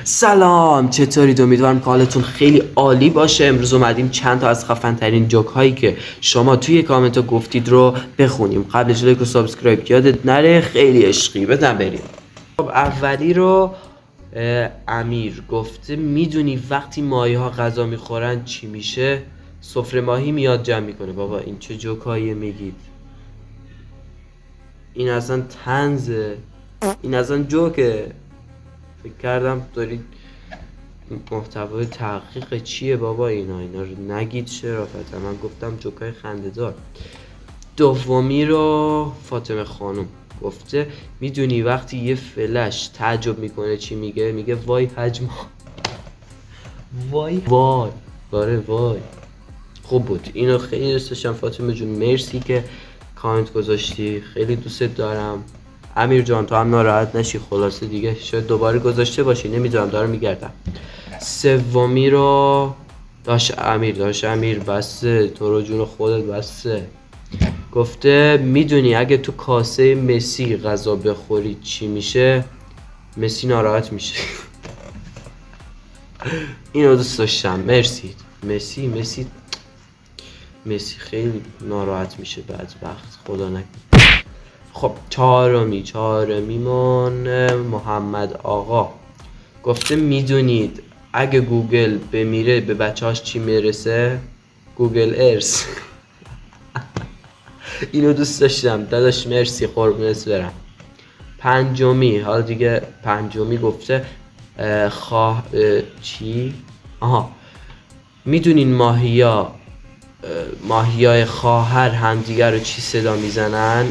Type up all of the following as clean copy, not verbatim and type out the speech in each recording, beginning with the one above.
سلام، چطورید؟ امیدوارم که حالتون خیلی عالی باشه. امروز اومدیم چند تا از خفن ترین جوک هایی که شما توی کامنت ها گفتید رو بخونیم. قبلش لایک و سابسکرایب یادت نره، خیلی عشقی. بزن بریم. خب اولی رو امیر گفته میدونی وقتی ماهی ها غذا میخورن چی میشه؟ سفره ماهی میاد جمع میکنه. بابا این چه جوکایی میگید؟ این اصلا طنزه، این اصلا جوکه. فکر کردم دارید محتوای تحقیق چیه بابا. اینا رو نگید شرافتا. من گفتم جوکای خنده‌دار. دومی رو فاطمه خانم گفته میدونی وقتی یه فلش تعجب میکنه چی میگه؟ میگه وای حجم. وای. آره وای. خوب بود، اینو خیلی دوست داشتم فاطمه جون. مرسی که کامنت گذاشتی، خیلی دوستت دارم. امیر جان تو هم ناراحت نشی، خلاصه دیگه شاید دوباره گذاشته باشی، نمیدونم، دارم میگردم. سومی رو داشت امیر بسه، تو رو جون خودت بسه. گفته میدونی اگه تو کاسه مسی غذا بخوری چی میشه؟ مسی ناراحت میشه. اینو دوست داشتم، مرسی. مسی خیلی ناراحت میشه بعد وقت، خدا نکنه. خب چهارمیمون محمد آقا گفته میدونید اگه گوگل بمیره به بچه‌هاش چی میرسه؟ گوگل ارث. اینو دوست داشتم داداش، مرسی، قربونت برم. حالا دیگه پنجمی گفته چی؟ آها، میدونین ماهیای خواهر همدیگر رو چی صدا میزنن؟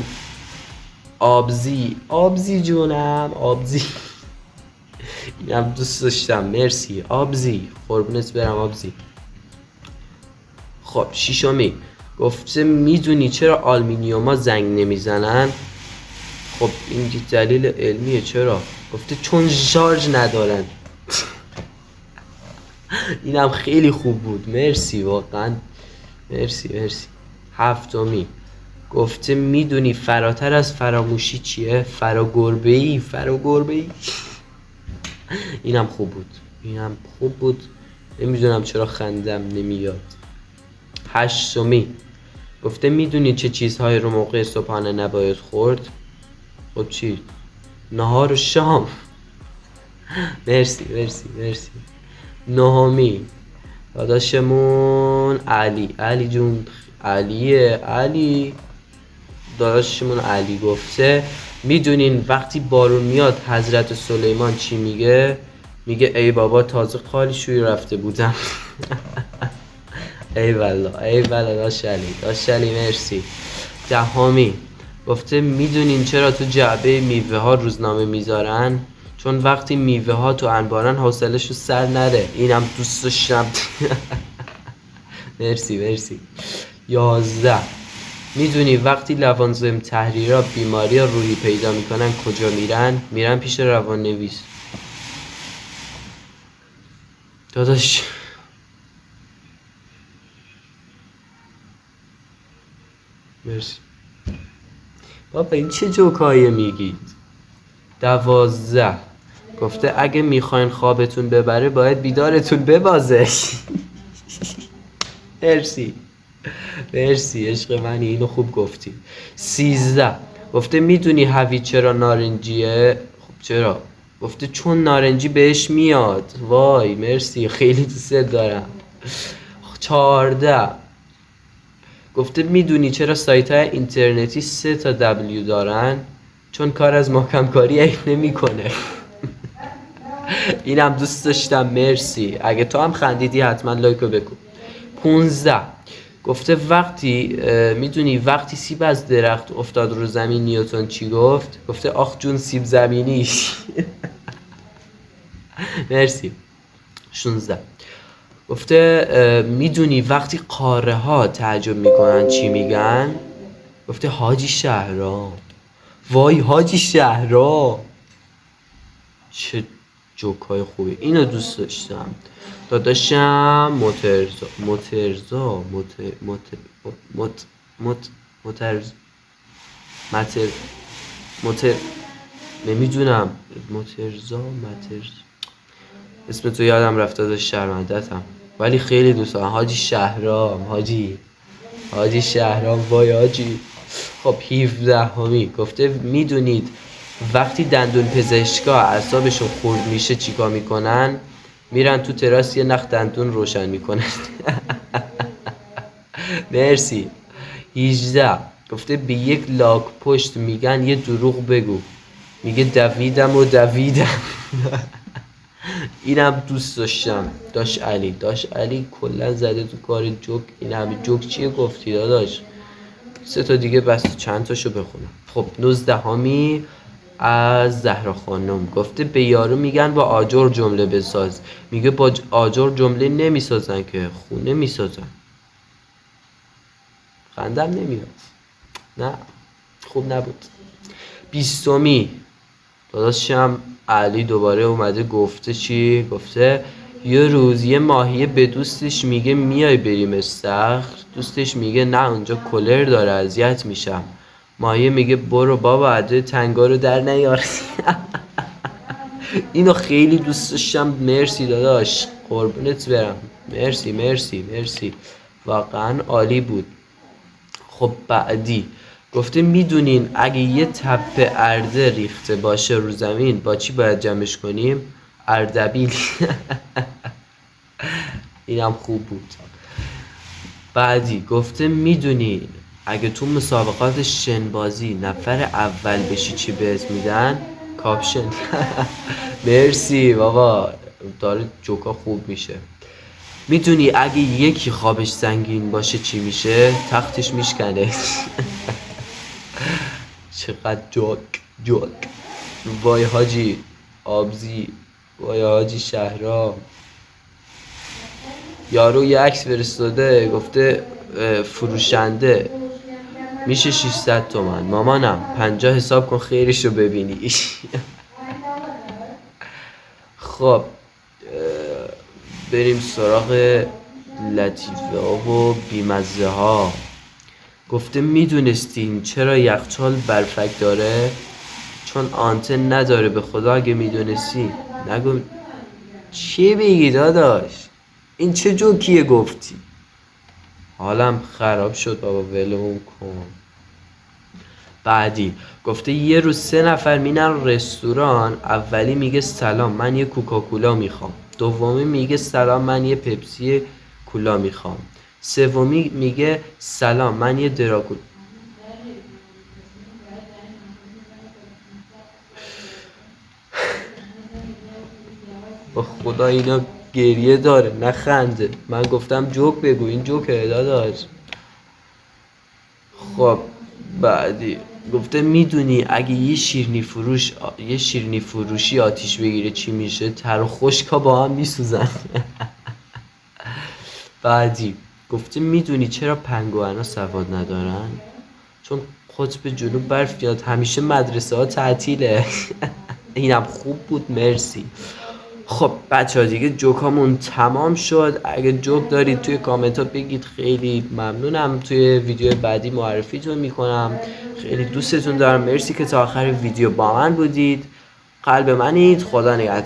آبزی جونم، آبزی. اینم دوست داشتم، مرسی آبزی، قربونت برم آبزی. خب شیشمی گفته میدونی چرا آلومینیوما زنگ نمیزنن؟ خب این دلیل علمیه. چرا؟ گفته چون شارژ ندارن. اینم خیلی خوب بود، مرسی واقعا، مرسی. هفتمی گفته میدونی فراتر از فراموشی چیه؟ فراگربه‌ای. اینم خوب بود. نمیدونم چرا خندم نمیاد. هشتمی گفته میدونی چه چیزهایی رو موقع صبحانه نباید خورد؟ خب چی؟ نهار و شام. مرسی. نهمی داداشمون علی جون، علی داداشمون علی گفته میدونین وقتی بارون میاد حضرت سلیمان چی میگه؟ میگه ای بابا تازه خالی شوی رفته بودم. ای والا داش علی مرسی. دهمی گفته میدونین چرا تو جعبه میوه ها روزنامه میذارن؟ چون وقتی میوه ها تو انبارن حوصله‌شو سر نره. اینم دوست داشتم. مرسی. 11 میدونی وقتی لوازم تحریرها بیماری روحی پیدا میکنن کجا میرن؟ میرن پیش روان نویس. داداش مرسی. بابا این چه جوکایی میگید؟ 12 گفته اگه میخواین خوابتون ببره باید بیدارتون ببازه. مرسی عشق منی، اینو خوب گفتی. 13 گفته میدونی هوی چرا نارنجیه؟ خب چرا؟ گفته چون نارنجی بهش میاد. وای مرسی، خیلی دوست دارم. 14 گفته میدونی چرا سایت های اینترنتی 3 تا W دارن؟ چون کار از محکم کاری عیب نمی کنه. اینم دوست داشتم، مرسی. اگه تو هم خندیدی حتما لایکو بکن. 15 گفته میدونی وقتی سیب از درخت افتاد رو زمین نیوتن چی گفت؟ گفته آخ جون سیب زمینی. مرسی. 16 گفته میدونی وقتی قاره ها تعجب میکنن چی میگن؟ گفته حاجی شهرام. وای حاجی شهرام، چه جوکای خوبی، اینو دوست داشتم. داداشم نمیدونم اسم تو یادم رفته، داشت شرمندتم، ولی خیلی دوست دارم. حاجی شهرام، حاجی شهرام، وای حاجی. خب 17 همی گفته میدونید وقتی دندون پزشکا اعصابشون خورد میشه چیکار میکنن؟ میرن تو تراس یه نخ دندون روشن میکنن. مرسی. 18 گفته به یک لاک پشت میگن یه دروغ بگو، میگه دویدم. اینم دوست داشتم. داش علی کلا زده تو کار جوک. این همه جوک چیه گفتی داداش؟ 3 تا دیگه بس، چند تاشو بخونم. خب 19 همی از زهرا خانم گفته به یارو میگن با آجر جمله بساز، میگه با آجر جمله نمیسازن که، خونه میسازن. خندم نمیاد، نه خوب نبود. 20 داداشم علی دوباره اومده گفته چی؟ گفته یه روز یه ماهیه به دوستش میگه میای بریم استخر، دوستش میگه نه اونجا کلر داره اذیت میشم. ماهیه میگه برو بابا عده تنگا رو در نیار. اینو خیلی دوست داشتم. مرسی داداش، قربونت برم. مرسی واقعا عالی بود. خب بعدی گفته میدونین اگه یه تپه ارده ریخته باشه رو زمین با چی باید جمعش کنیم؟ اردبیل. اینم خوب بود. بعدی گفته میدونین اگه تو مسابقات شنبازی نفر اول بشی چی بهت میدن؟ کاپشن. مرسی بابا، داره جوکا خوب میشه. میدونی اگه یکی خوابش سنگین باشه چی میشه؟ تختش میشکنه. چقدر جوک. وای حاجی آبزی، وای حاجی شهرام. یارو یه عکس فرستاده گفته فروشنده میشه 600 تومن، مامانم 50 حساب کن خیرشو ببینی. خب بریم سراغ لطیفه ها و بیمزه ها. گفته میدونستین چرا یخچال برفک داره؟ چون آنتن نداره. به خدا اگه میدونستی نگو. چی بگی داداش؟ این چه جوکیه گفتی؟ حالم خراب شد بابا، ولمون کن. بعدی گفته یه روز 3 نفر میرن رستوران، اولی میگه سلام من یه کوکاکولا میخوام، دومی میگه سلام من یه پپسی کولا میخوام، سومی میگه سلام من یه دراکولا. با خدا اینا گریه داره نخنده. من گفتم جوک بگو، این جوکه داداش. خب بعدی گفته میدونی اگه یه شیرینی فروشی آتیش بگیره چی میشه؟ تر و خشکا با هم میسوزن. بعدی گفته میدونی چرا پنگوئنا سواد ندارن؟ چون قطب جنوب برف میاد، همیشه مدرسه ها تعطیله. اینم خوب بود. مرسی. خب بچه ها دیگه جوکامون تمام شد. اگه جوک دارید توی کامنت ها بگید، خیلی ممنونم. توی ویدیو بعدی معرفیتون میکنم. خیلی دوستتون دارم. مرسی که تا آخر ویدیو با من بودید. قلب منید. خدا نگهدار.